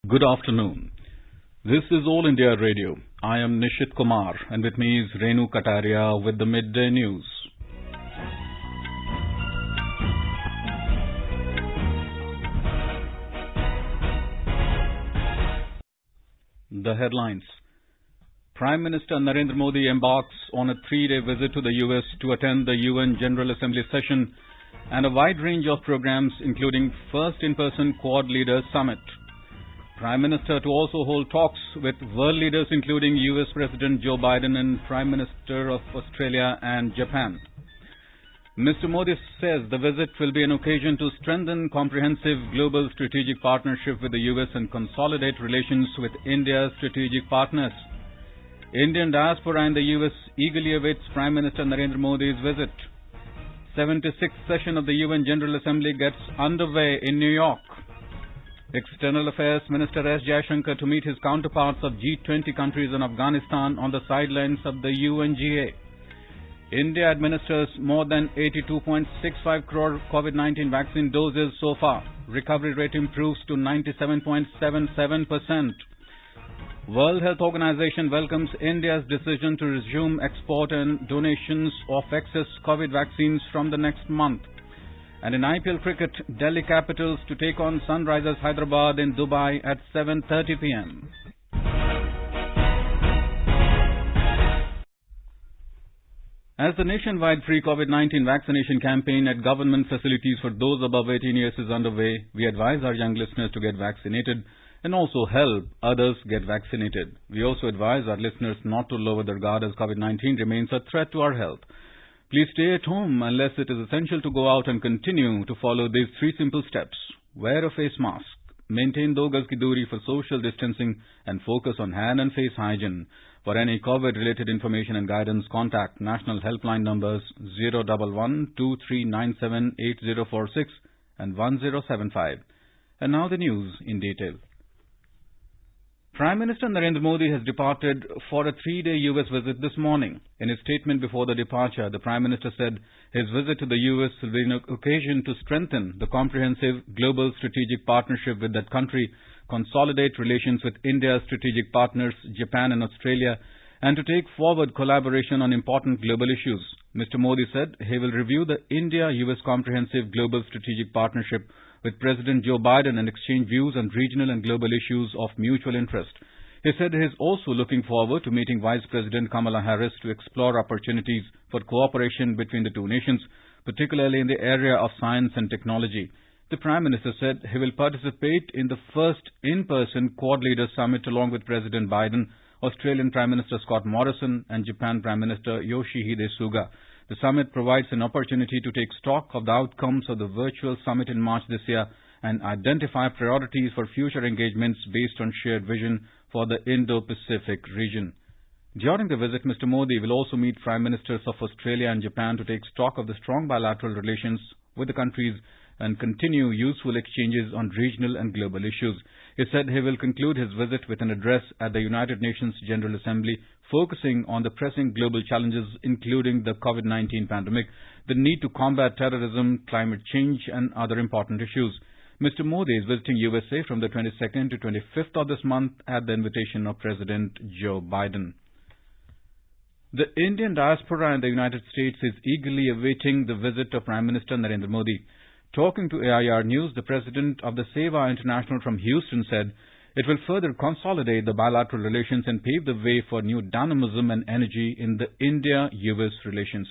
Good afternoon. This is All India Radio. I am Nishit Kumar and with me is Renu Kataria with the Midday News. The headlines. Prime Minister Narendra Modi embarks on a 3-day visit to the US to attend the UN General Assembly session and a wide range of programs including first in-person Quad Leaders Summit. Prime Minister to also hold talks with world leaders including US President Joe Biden and Prime Minister of Australia and Japan. Mr. Modi says the visit will be an occasion to strengthen comprehensive global strategic partnership with the US and consolidate relations with India's strategic partners. Indian diaspora in the US eagerly awaits Prime Minister Narendra Modi's visit. 76th session of the UN General Assembly gets underway in New York. External Affairs Minister S. Jaishankar to meet his counterparts of G20 countries in Afghanistan on the sidelines of the UNGA. India administers more than 82.65 crore COVID-19 vaccine doses so far. Recovery rate improves to 97.77%. World Health Organization welcomes India's decision to resume export and donations of excess COVID vaccines from the next month. And in IPL cricket, Delhi Capitals to take on Sunrisers Hyderabad in Dubai at 7:30 p.m. As the nationwide free COVID-19 vaccination campaign at government facilities for those above 18 years is underway, we advise our young listeners to get vaccinated and also help others get vaccinated. We also advise our listeners not to lower their guard as COVID-19 remains a threat to our health. Please stay at home unless it is essential to go out and continue to follow these 3 simple steps. Wear a face mask, maintain 2 gaz ki doori for social distancing and focus on hand and face hygiene. For any COVID-related information and guidance, contact national helpline numbers 011-2397-8046 and 1075. And now the news in detail. Prime Minister Narendra Modi has departed for a 3-day US visit this morning. In his statement before the departure, the Prime Minister said his visit to the US will be an occasion to strengthen the comprehensive global strategic partnership with that country, consolidate relations with India's strategic partners, Japan and Australia, and to take forward collaboration on important global issues. Mr. Modi said he will review the India-US Comprehensive Global Strategic Partnership with President Joe Biden and exchange views on regional and global issues of mutual interest. He said he is also looking forward to meeting Vice President Kamala Harris to explore opportunities for cooperation between the 2 nations, particularly in the area of science and technology. The Prime Minister said he will participate in the first in-person Quad Leaders Summit along with President Biden, Australian Prime Minister Scott Morrison and Japan Prime Minister Yoshihide Suga. The summit provides an opportunity to take stock of the outcomes of the virtual summit in March this year and identify priorities for future engagements based on shared vision for the Indo-Pacific region. During the visit, Mr. Modi will also meet Prime Ministers of Australia and Japan to take stock of the strong bilateral relations with the countries and continue useful exchanges on regional and global issues. He said he will conclude his visit with an address at the United Nations General Assembly focusing on the pressing global challenges including the COVID-19 pandemic, the need to combat terrorism, climate change and other important issues. Mr. Modi is visiting USA from the 22nd to 25th of this month at the invitation of President Joe Biden. The Indian diaspora in the United States is eagerly awaiting the visit of Prime Minister Narendra Modi. Talking to AIR News, the president of the Seva International from Houston said it will further consolidate the bilateral relations and pave the way for new dynamism and energy in the India-US relations.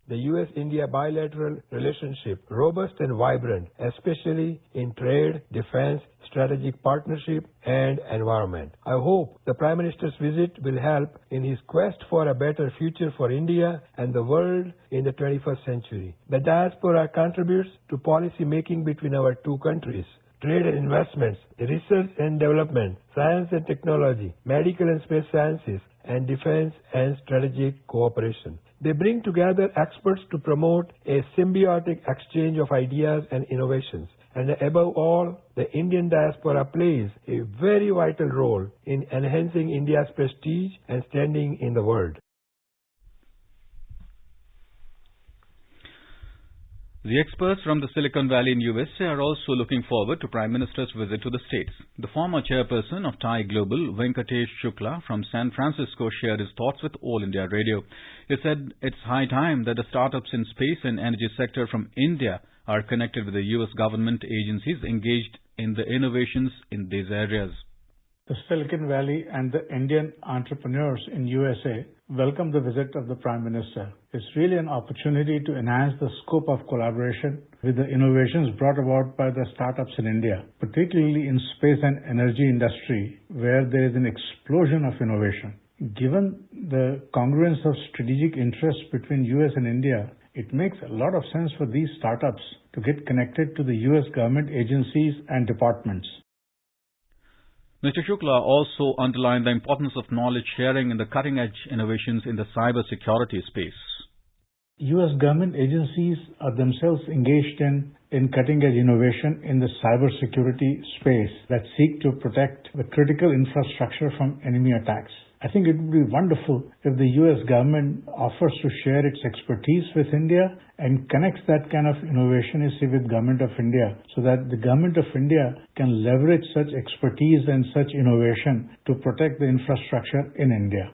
The US-India bilateral relationship robust and vibrant, especially in trade, defense, strategic partnership and environment. I hope the Prime Minister's visit will help in his quest for a better future for India and the world in the 21st century. The diaspora contributes to policy making between our 2 countries. Trade and investments, research and development, science and technology, medical and space sciences, and defense and strategic cooperation. They bring together experts to promote a symbiotic exchange of ideas and innovations. And above all, the Indian diaspora plays a very vital role in enhancing India's prestige and standing in the world. The experts from the Silicon Valley in USA are also looking forward to Prime Minister's visit to the states. The former chairperson of TIE Global, Venkatesh Shukla from San Francisco, shared his thoughts with All India Radio. He said it's high time that the startups in space and energy sector from India are connected with the US government agencies engaged in the innovations in these areas. The Silicon Valley and the Indian entrepreneurs in USA welcome the visit of the Prime Minister. It's really an opportunity to enhance the scope of collaboration with the innovations brought about by the startups in India, particularly in space and energy industry, where there is an explosion of innovation. Given the congruence of strategic interests between US and India, it makes a lot of sense for these startups to get connected to the US government agencies and departments. Mr. Shukla also underlined the importance of knowledge sharing in the cutting-edge innovations in the cyber-security space. U.S. government agencies are themselves engaged in cutting-edge innovation in the cyber-security space that seek to protect the critical infrastructure from enemy attacks. I think it would be wonderful if the U.S. government offers to share its expertise with India and connects that kind of innovation with Government of India so that the Government of India can leverage such expertise and such innovation to protect the infrastructure in India.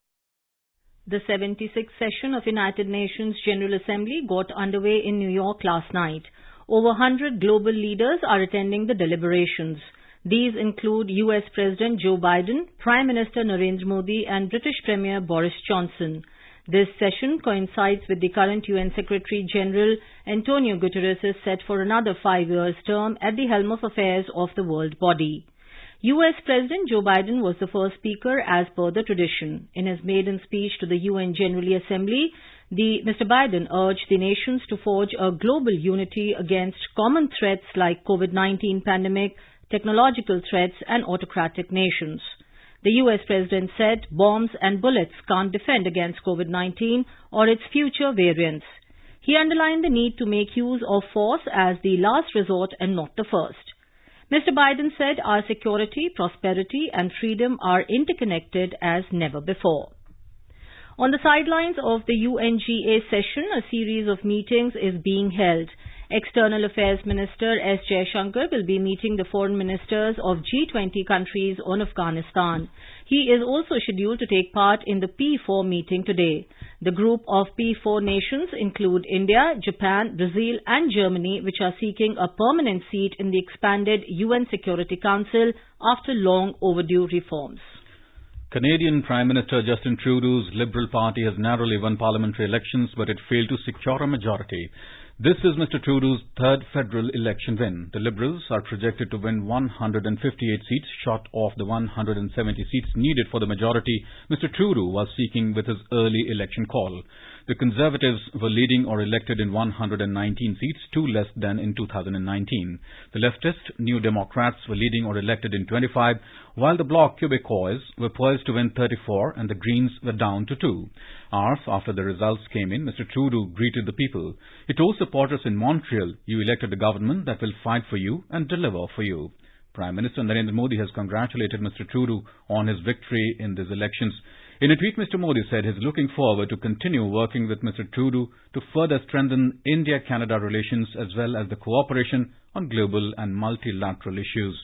The 76th session of United Nations General Assembly got underway in New York last night. Over 100 global leaders are attending the deliberations. These include US President Joe Biden, Prime Minister Narendra Modi and British Premier Boris Johnson. This session coincides with the current UN Secretary General Antonio Guterres is set for another 5-year term at the helm of affairs of the world body. US President Joe Biden was the first speaker as per the tradition. In his maiden speech to the UN General Assembly, Mr. Biden urged the nations to forge a global unity against common threats like COVID-19 pandemic, technological threats and autocratic nations. The US President said bombs and bullets can't defend against COVID-19 or its future variants. He underlined the need to make use of force as the last resort and not the first. Mr. Biden said our security, prosperity and freedom are interconnected as never before. On the sidelines of the UNGA session, a series of meetings is being held. External Affairs Minister S. Jaishankar will be meeting the foreign ministers of G20 countries on Afghanistan. He is also scheduled to take part in the P4 meeting today. The group of P4 nations include India, Japan, Brazil and Germany, which are seeking a permanent seat in the expanded UN Security Council after long overdue reforms. Canadian Prime Minister Justin Trudeau's Liberal Party has narrowly won parliamentary elections, but it failed to secure a majority. This is Mr. Trudeau's third federal election win. The Liberals are projected to win 158 seats, short of the 170 seats needed for the majority Mr. Trudeau was seeking with his early election call. The Conservatives were leading or elected in 119 seats, 2 less than in 2019. The leftist New Democrats were leading or elected in 25, while the Bloc Québécois were poised to win 34 and the Greens were down to 2. Hours after the results came in, Mr. Trudeau greeted the people. He told supporters in Montreal, "You elected a government that will fight for you and deliver for you." Prime Minister Narendra Modi has congratulated Mr. Trudeau on his victory in these elections. In a tweet, Mr. Modi said he is looking forward to continue working with Mr. Trudeau to further strengthen India-Canada relations as well as the cooperation on global and multilateral issues.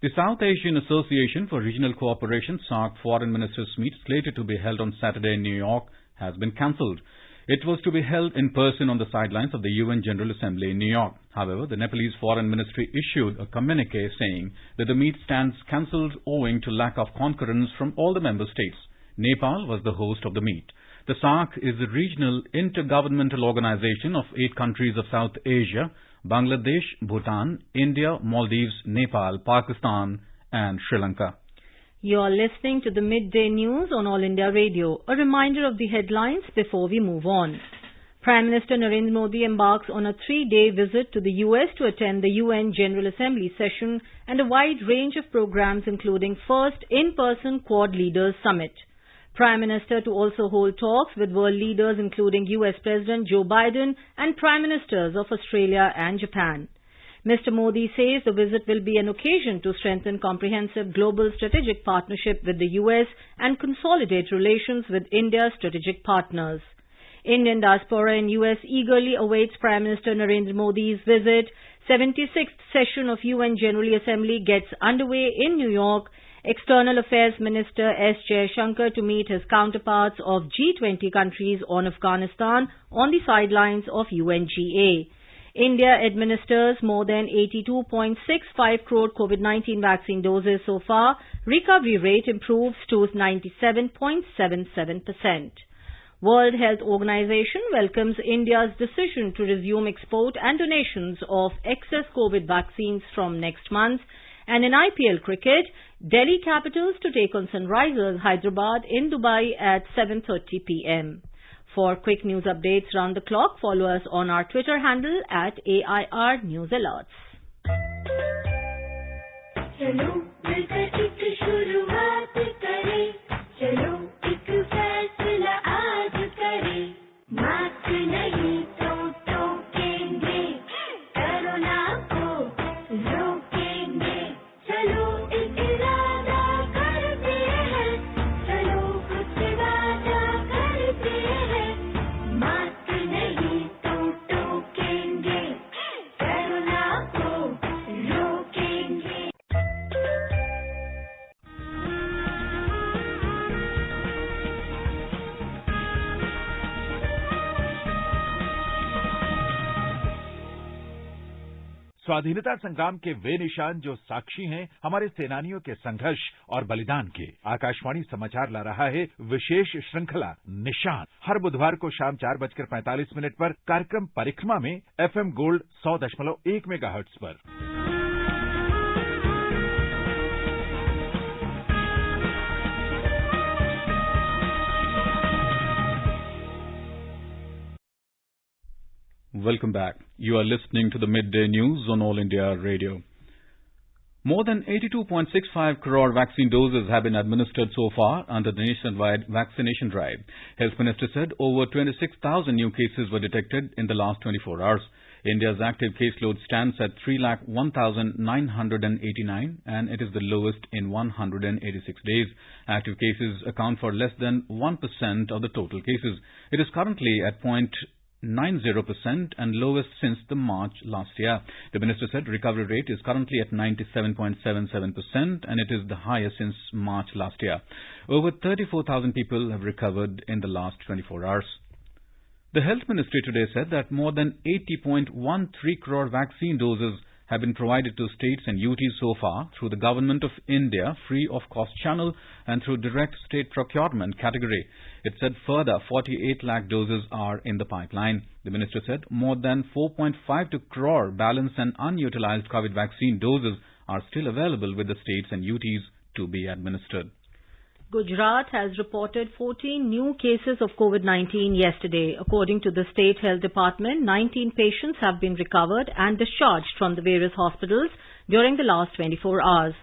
The South Asian Association for Regional Cooperation SAARC Foreign Ministers meet slated to be held on Saturday in New York has been cancelled. It was to be held in person on the sidelines of the UN General Assembly in New York. However, the Nepalese Foreign Ministry issued a communique saying that the meet stands cancelled owing to lack of concurrence from all the member states. Nepal was the host of the meet. The SAARC is a regional intergovernmental organization of 8 countries of South Asia: Bangladesh, Bhutan, India, Maldives, Nepal, Pakistan and Sri Lanka. You are listening to the Midday News on All India Radio. A reminder of the headlines before we move on. Prime Minister Narendra Modi embarks on a 3-day visit to the US to attend the UN General Assembly session and a wide range of programs including first in-person Quad Leaders Summit. Prime Minister to also hold talks with world leaders including US President Joe Biden and Prime Ministers of Australia and Japan. Mr. Modi says the visit will be an occasion to strengthen comprehensive global strategic partnership with the US and consolidate relations with India's strategic partners. Indian diaspora in US eagerly awaits Prime Minister Narendra Modi's visit. 76th session of UN General Assembly gets underway in New York. External Affairs Minister S. Jaishankar to meet his counterparts of G20 countries on Afghanistan on the sidelines of UNGA. India administers more than 82.65 crore COVID-19 vaccine doses so far. Recovery rate improves to 97.77%. World Health Organization welcomes India's decision to resume export and donations of excess COVID vaccines from next month. And in IPL cricket, Delhi Capitals to take on Sunrisers Hyderabad in Dubai at 7:30 p.m. For quick news updates round the clock, follow us on our Twitter handle at AIR News Alerts. स्वाधीनता संग्राम के वे निशान जो साक्षी हैं हमारे सेनानियों के संघर्ष और बलिदान के। आकाशवाणी समाचार ला रहा है विशेष श्रृंखला निशान। हर बुधवार को शाम 4:45 पर कार्यक्रम परिक्रमा में FM गोल्ड 100.1 मेगाहर्ट्ज पर। Welcome back. You are listening to the Midday News on All India Radio. More than 82.65 crore vaccine doses have been administered so far under the nationwide vaccination drive. Health Minister said over 26,000 new cases were detected in the last 24 hours. India's active caseload stands at 3,01,989 and it is the lowest in 186 days. Active cases account for less than 1% of the total cases. It is currently at 0.90% and lowest since the March last year. The minister said recovery rate is currently at 97.77% and it is the highest since March last year. Over 34,000 people have recovered in the last 24 hours. The Health Ministry today said that more than 80.13 crore vaccine doses have been provided to states and UTs so far through the Government of India free of cost channel and through direct state procurement category. It said further 48 lakh doses are in the pipeline. The minister said more than 4.52 crore balanced and unutilized COVID vaccine doses are still available with the states and UTs to be administered. Gujarat has reported 14 new cases of COVID-19 yesterday. According to the State Health Department, 19 patients have been recovered and discharged from the various hospitals during the last 24 hours.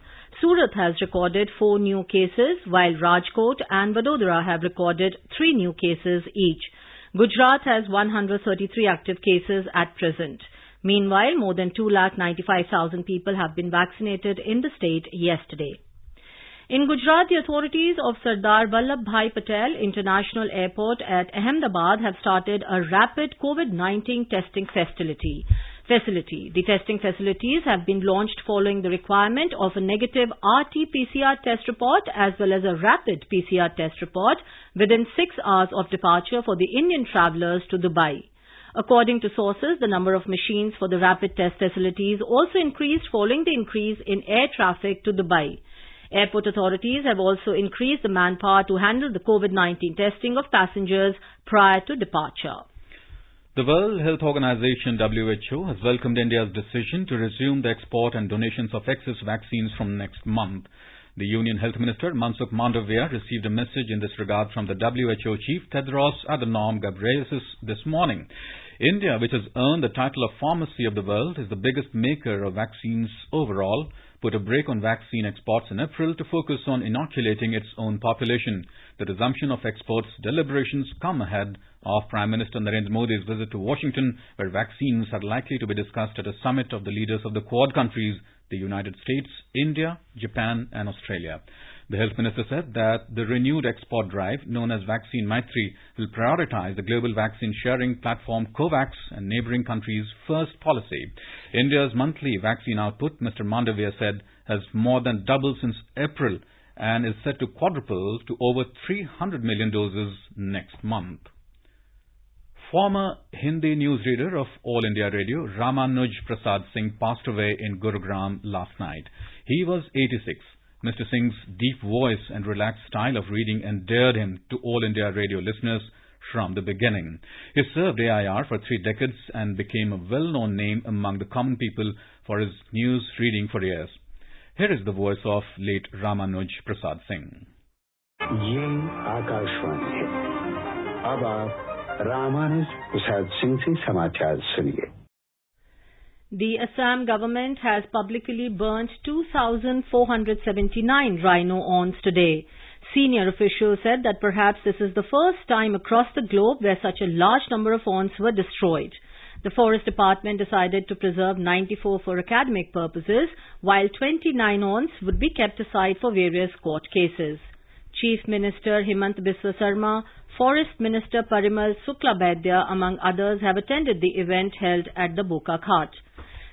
Surat has recorded 4 new cases, while Rajkot and Vadodara have recorded 3 new cases each. Gujarat has 133 active cases at present. Meanwhile, more than 2,95,000 people have been vaccinated in the state yesterday. In Gujarat, the authorities of Sardar Vallabhbhai Patel International Airport at Ahmedabad have started a rapid COVID-19 testing facility. The testing facilities have been launched following the requirement of a negative RT-PCR test report as well as a rapid PCR test report within 6 hours of departure for the Indian travellers to Dubai. According to sources, the number of machines for the rapid test facilities also increased following the increase in air traffic to Dubai. Airport authorities have also increased the manpower to handle the COVID-19 testing of passengers prior to departure. The World Health Organization WHO has welcomed India's decision to resume the export and donations of excess vaccines from next month. The Union Health Minister Mansukh Mandavia received a message in this regard from the WHO Chief Tedros Adhanom Ghebreyesus this morning. India, which has earned the title of Pharmacy of the World, is the biggest maker of vaccines overall, put a brake on vaccine exports in April to focus on inoculating its own population. The resumption of exports deliberations come ahead of Prime Minister Narendra Modi's visit to Washington, where vaccines are likely to be discussed at a summit of the leaders of the Quad countries, the United States, India, Japan and Australia. The Health Minister said that the renewed export drive, known as Vaccine Maitri, will prioritize the global vaccine sharing platform COVAX and neighbouring countries' first policy. India's monthly vaccine output, Mr. Mandavia said, has more than doubled since April and is set to quadruple to over 300 million doses next month. Former Hindi newsreader of All India Radio, Ramanuj Prasad Singh, passed away in Gurugram last night. He was 86. Mr. Singh's deep voice and relaxed style of reading endeared him to All India Radio listeners from the beginning. He served AIR for 3 decades and became a well-known name among the common people for his news reading for years. Here is the voice of late Ramanuj Prasad Singh. ये आकाशवाणी है। अब आप रामानुज प्रसाद सिंह से समाचार सुनिए। The Assam government has publicly burnt 2,479 rhino horns today. Senior officials said that perhaps this is the first time across the globe where such a large number of horns were destroyed. The Forest Department decided to preserve 94 for academic purposes, while 29 horns would be kept aside for various court cases. Chief Minister Himant Biswa Sarma, Forest Minister Parimal Suklabhaidya, among others, have attended the event held at the Boka Ghat.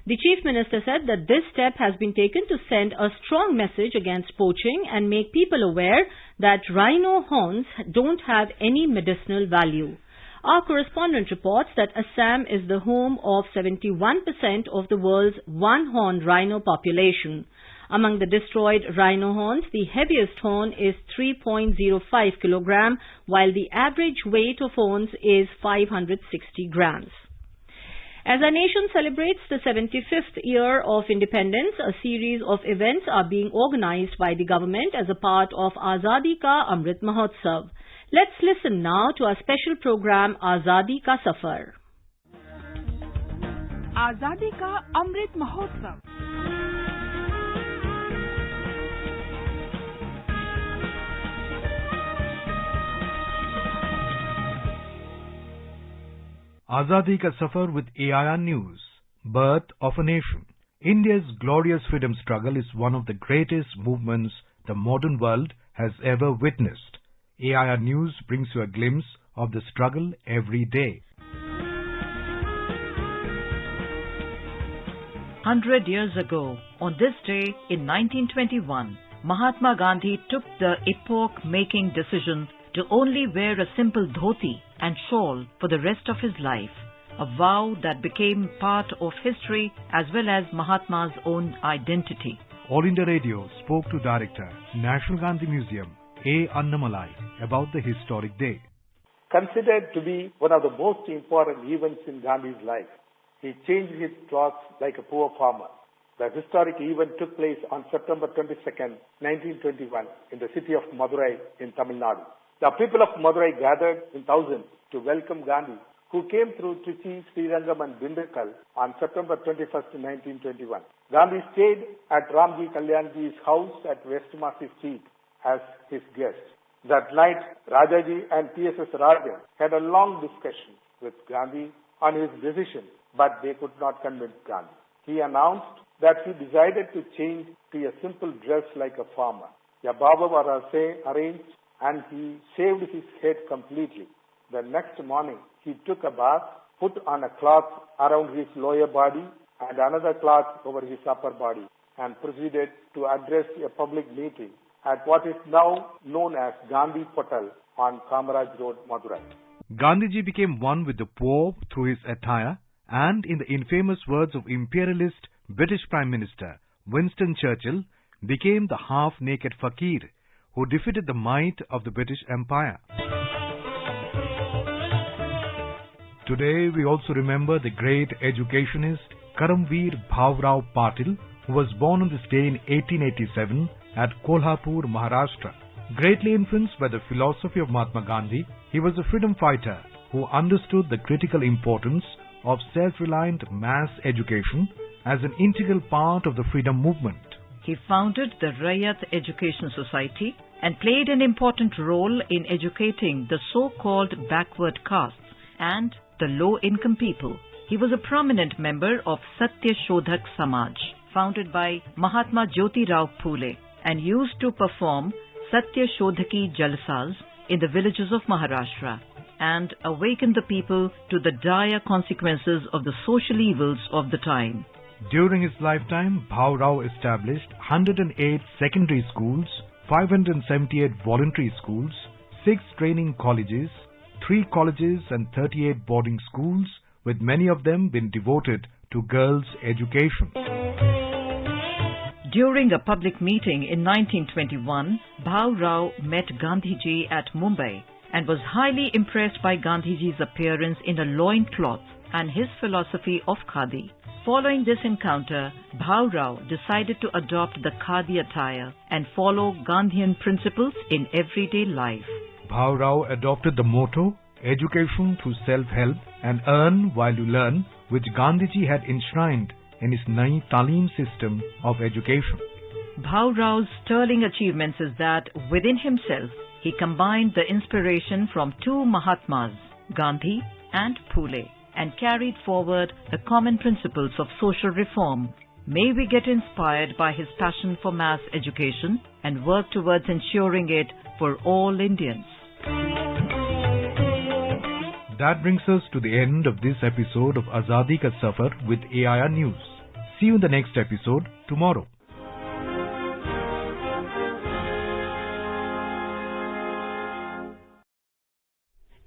The Chief Minister said that this step has been taken to send a strong message against poaching and make people aware that rhino horns don't have any medicinal value. Our correspondent reports that Assam is the home of 71% of the world's one-horned rhino population. Among the destroyed rhino horns, the heaviest horn is 3.05 kilogram, while the average weight of horns is 560 grams. As our nation celebrates the 75th year of independence, a series of events are being organized by the government as a part of Azadi Ka Amrit Mahotsav. Let's listen now to our special program Azadi Ka Safar. Azadi Ka Amrit Mahotsav. Azadi Ka Safar with AIR News. Birth of a Nation. India's glorious freedom struggle is one of the greatest movements the modern world has ever witnessed. AIR News brings you a glimpse of the struggle every day. 100 years ago, on this day in 1921, Mahatma Gandhi took the epoch-making decision to only wear a simple dhoti and shawl for the rest of his life, a vow that became part of history as well as Mahatma's own identity. All India Radio spoke to Director, National Gandhi Museum, A. Annamalai, about the historic day. Considered to be one of the most important events in Gandhi's life, he changed his clothes like a poor farmer. The historic event took place on September 22nd, 1921 in the city of Madurai in Tamil Nadu. The people of Madurai gathered in thousands to welcome Gandhi, who came through Trichy, Srirangam and Dindigul on September 21st, 1921. Gandhi stayed at Ramji Kalyanji's house at West Marcy Street as his guest. That night, Rajaji and T.S.S. Rajan had a long discussion with Gandhi on his decision, but they could not convince Gandhi. He announced that he decided to change to a simple dress like a farmer. A baba was arranged and he shaved his head completely. The next morning, he took a bath, put on a cloth around his lower body and another cloth over his upper body, and proceeded to address a public meeting at what is now known as Gandhi Patal on Kamaraj Road, Madurai. Gandhiji became one with the poor through his attire, and in the infamous words of imperialist British Prime Minister Winston Churchill, became the half-naked fakir who defeated the might of the British Empire. Today we also remember the great educationist Karamveer Bhavrao Patil, who was born on this day in 1887 at Kolhapur, Maharashtra. Greatly influenced by the philosophy of Mahatma Gandhi, he was a freedom fighter who understood the critical importance of self-reliant mass education as an integral part of the freedom movement. He founded the Rayat Education Society and played an important role in educating the so-called backward castes and the low-income people. He was a prominent member of Satya Shodhak Samaj, founded by Mahatma Jyotirao Phule, and used to perform Satya Shodhaki Jalsas in the villages of Maharashtra and awaken the people to the dire consequences of the social evils of the time. During his lifetime, Bhav Rao established 108 secondary schools, 578 voluntary schools, 6 training colleges, 3 colleges and 38 boarding schools, with many of them being devoted to girls' education. During a public meeting in 1921, Bhav Rao met Gandhiji at Mumbai and was highly impressed by Gandhiji's appearance in a loincloth and his philosophy of khadi. Following this encounter, Bhav Rao decided to adopt the khadi attire and follow Gandhian principles in everyday life. Bhav Rao adopted the motto, education through self-help and earn while you learn, which Gandhiji had enshrined in his Nai Talim system of education. Bhav Rao's sterling achievements is that within himself, he combined the inspiration from 2 Mahatmas, Gandhi and Phule, and carried forward the common principles of social reform. May we get inspired by his passion for mass education and work towards ensuring it for all Indians. That brings us to the end of this episode of Azadi Ka Safar with AIR News. See you in the next episode tomorrow.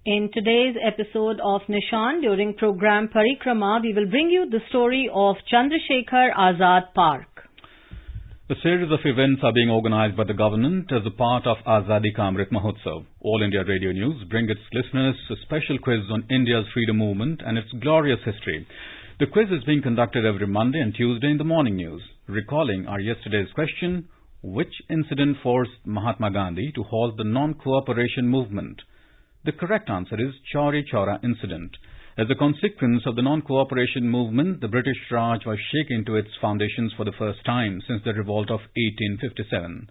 In today's episode of Nishan, during program Parikrama, we will bring you the story of Chandrasekhar Azad Park. A series of events are being organized by the government as a part of Azadi Ka Amrit Mahotsav. All India Radio News bring its listeners a special quiz on India's freedom movement and its glorious history. The quiz is being conducted every Monday and Tuesday in the morning news. Recalling our yesterday's question, which incident forced Mahatma Gandhi to halt the non-cooperation movement? The correct answer is Chauri Chaura incident. As a consequence of the non-cooperation movement, the British Raj was shaken to its foundations for the first time since the revolt of 1857.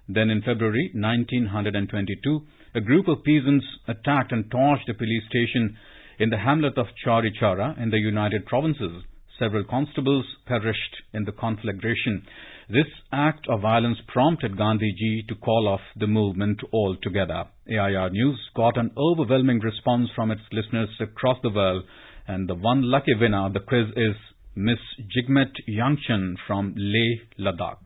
Then in February 1922, a group of peasants attacked and torched a police station in the hamlet of Chauri Chaura in the United Provinces. Several constables perished in the conflagration. This act of violence prompted Gandhiji to call off the movement altogether. AIR News got an overwhelming response from its listeners across the world, and the one lucky winner of the quiz is Miss Jigmet Yangchen from Leh, Ladakh.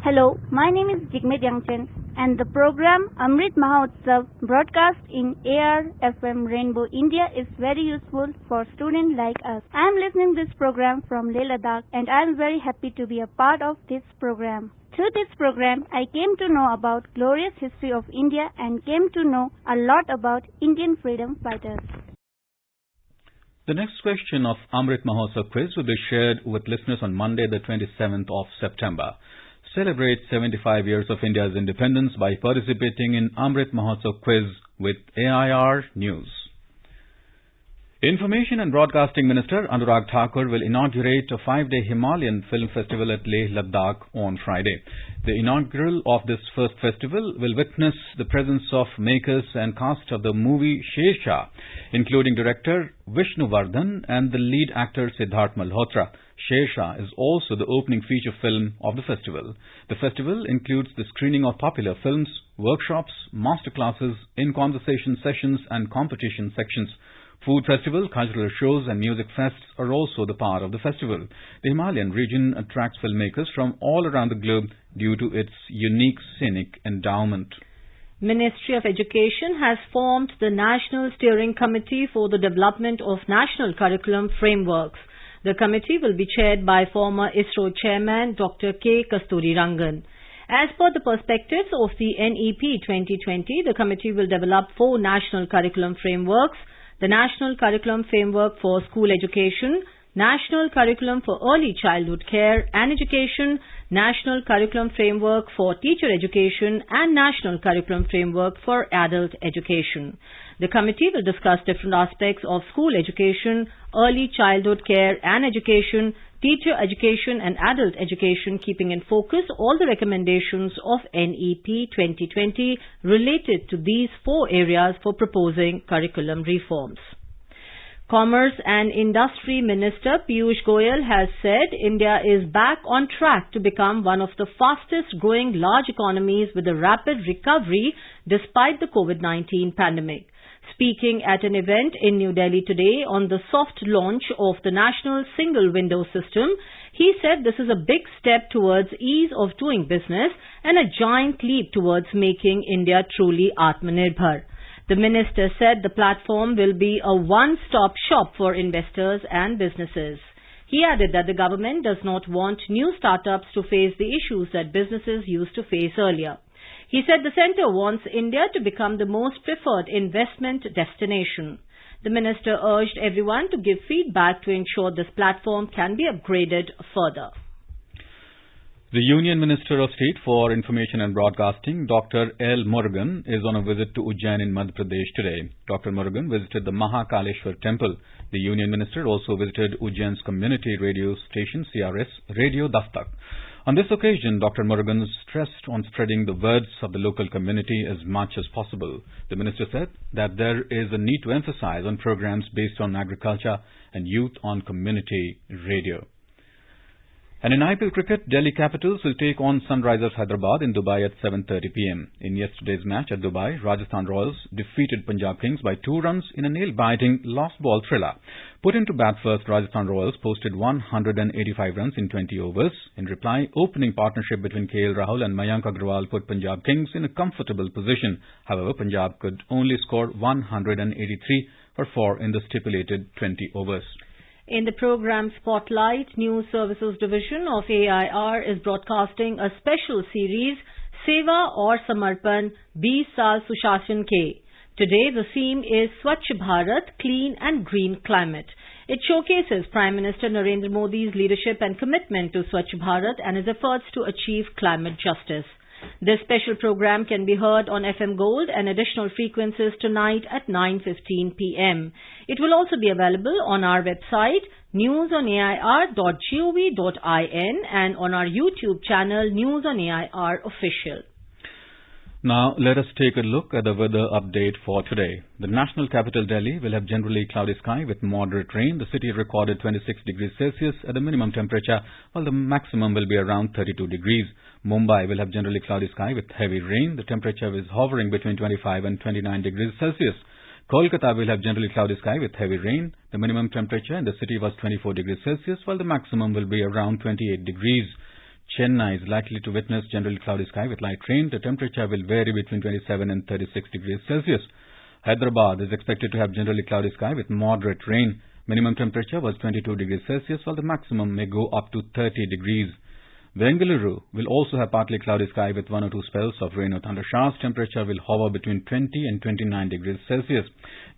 Hello, my name is Jigmet Yangchen and the program Amrit Mahotsav broadcast in AR FM Rainbow India is very useful for students like us. I am listening this program from Leh Ladakh and I am very happy to be a part of this program. Through this program, I came to know about glorious history of India and came to know a lot about Indian freedom fighters. The next question of Amrit Mahotsav quiz will be shared with listeners on Monday the 27th of September. Celebrate 75 years of India's independence by participating in Amrit Mahotsav quiz with AIR News. Information and Broadcasting Minister Anurag Thakur will inaugurate a 5-day Himalayan Film Festival at Leh, Ladakh on Friday. The inaugural of this first festival will witness the presence of makers and cast of the movie Shersha, including director Vishnu Vardhan and the lead actor Siddharth Malhotra. Shersha is also the opening feature film of the festival. The festival includes the screening of popular films, workshops, masterclasses, in-conversation sessions and competition sections. Food festival, cultural shows and music fests are also the part of the festival. The Himalayan region attracts filmmakers from all around the globe due to its unique scenic endowment. Ministry of Education has formed the National Steering Committee for the Development of National Curriculum Frameworks. The committee will be chaired by former ISRO chairman Dr. K. Kasturi Rangan. As per the perspectives of the NEP 2020, the committee will develop 4 national curriculum frameworks: the National Curriculum Framework for School Education, National Curriculum for Early Childhood Care and Education, National Curriculum Framework for Teacher Education and National Curriculum Framework for Adult Education. The committee will discuss different aspects of school education, early childhood care and education, teacher education and adult education, keeping in focus all the recommendations of NEP 2020 related to these 4 areas for proposing curriculum reforms. Commerce and Industry Minister Piyush Goyal has said India is back on track to become one of the fastest growing large economies with a rapid recovery despite the COVID-19 pandemic. Speaking at an event in New Delhi today on the soft launch of the National Single Window System, he said this is a big step towards ease of doing business and a giant leap towards making India truly Atmanirbhar. The minister said the platform will be a one-stop shop for investors and businesses. He added that the government does not want new startups to face the issues that businesses used to face earlier. He said the centre wants India to become the most preferred investment destination. The minister urged everyone to give feedback to ensure this platform can be upgraded further. The Union Minister of State for Information and Broadcasting, Dr. L. Murugan, is on a visit to Ujjain in Madhya Pradesh today. Dr. Murugan visited the Mahakaleshwar temple. The Union Minister also visited Ujjain's community radio station, CRS, Radio Dastak. On this occasion, Dr. Murugan stressed on spreading the words of the local community as much as possible. The minister said that there is a need to emphasize on programs based on agriculture and youth on community radio. And in IPL cricket, Delhi Capitals will take on Sunrisers Hyderabad in Dubai at 7:30 p.m. In yesterday's match at Dubai, Rajasthan Royals defeated Punjab Kings by 2 runs in a nail-biting last ball thriller. Put into bat first, Rajasthan Royals posted 185 runs in 20 overs. In reply, opening partnership between KL Rahul and Mayank Agarwal put Punjab Kings in a comfortable position. However, Punjab could only score 183 for 4 in the stipulated 20 overs. In the program Spotlight, News Services Division of AIR is broadcasting a special series, Seva aur Samarpan 20 Saal Sushashan Ke. Today the theme is Swachh Bharat, Clean and Green Climate. It showcases Prime Minister Narendra Modi's leadership and commitment to Swachh Bharat and his efforts to achieve climate justice. This special program can be heard on FM Gold and additional frequencies tonight at 9:15 p.m. It will also be available on our website newsonair.gov.in and on our YouTube channel News on AIR Official. Now let us take a look at the weather update for today. The national capital Delhi will have generally cloudy sky with moderate rain. The city recorded 26 degrees Celsius at the minimum temperature, while the maximum will be around 32 degrees. Mumbai will have generally cloudy sky with heavy rain. The temperature is hovering between 25 and 29 degrees Celsius. Kolkata will have generally cloudy sky with heavy rain. The minimum temperature in the city was 24 degrees Celsius, while the maximum will be around 28 degrees. Chennai is likely to witness generally cloudy sky with light rain. The temperature will vary between 27 and 36 degrees Celsius. Hyderabad is expected to have generally cloudy sky with moderate rain. Minimum temperature was 22 degrees Celsius, while the maximum may go up to 30 degrees. Bengaluru will also have partly cloudy sky with 1 or 2 spells of rain or thunder showers. Temperature will hover between 20 and 29 degrees Celsius.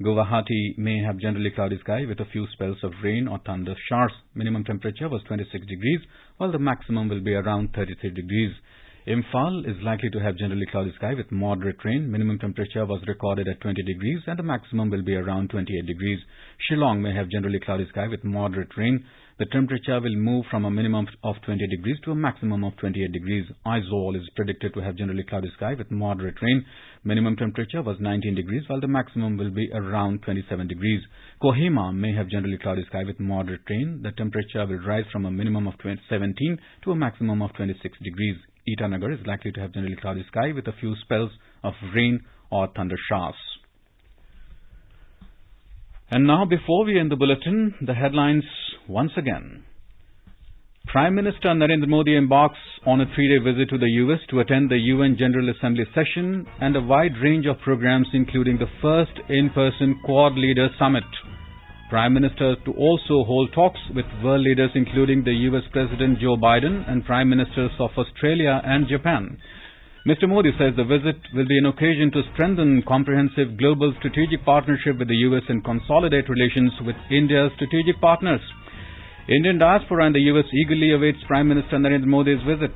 Guwahati may have generally cloudy sky with a few spells of rain or thunder showers. Minimum temperature was 26 degrees, while the maximum will be around 33 degrees. Imphal is likely to have generally cloudy sky with moderate rain. Minimum temperature was recorded at 20 degrees and the maximum will be around 28 degrees. Shillong may have generally cloudy sky with moderate rain. The temperature will move from a minimum of 20 degrees to a maximum of 28 degrees. Aizawl is predicted to have generally cloudy sky with moderate rain. Minimum temperature was 19 degrees, while the maximum will be around 27 degrees. Kohima may have generally cloudy sky with moderate rain. The temperature will rise from a minimum of 17 to a maximum of 26 degrees. Itanagar is likely to have generally cloudy sky with a few spells of rain or thunder showers. And now, before we end the bulletin, the headlines once again. Prime Minister Narendra Modi embarks on a 3-day visit to the US to attend the UN General Assembly session and a wide range of programs, including the first in-person Quad Leaders Summit. Prime Minister to also hold talks with world leaders, including the US President Joe Biden and Prime Ministers of Australia and Japan. Mr. Modi says the visit will be an occasion to strengthen comprehensive global strategic partnership with the US and consolidate relations with India's strategic partners. Indian diaspora in the US eagerly awaits Prime Minister Narendra Modi's visit.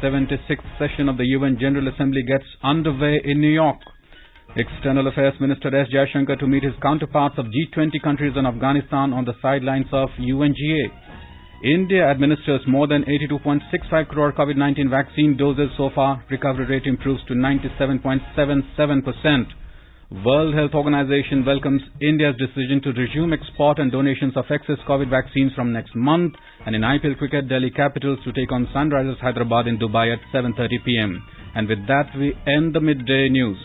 76th session of the UN General Assembly gets underway in New York. External Affairs Minister S. Jaishankar to meet his counterparts of G20 countries and Afghanistan on the sidelines of UNGA. India administers more than 82.65 crore COVID-19 vaccine doses so far. Recovery rate improves to 97.77%. World Health Organization welcomes India's decision to resume export and donations of excess COVID vaccines from next month. And in IPL cricket, Delhi Capitals to take on Sunrisers Hyderabad in Dubai at 7:30 p.m. And with that, we end the midday news.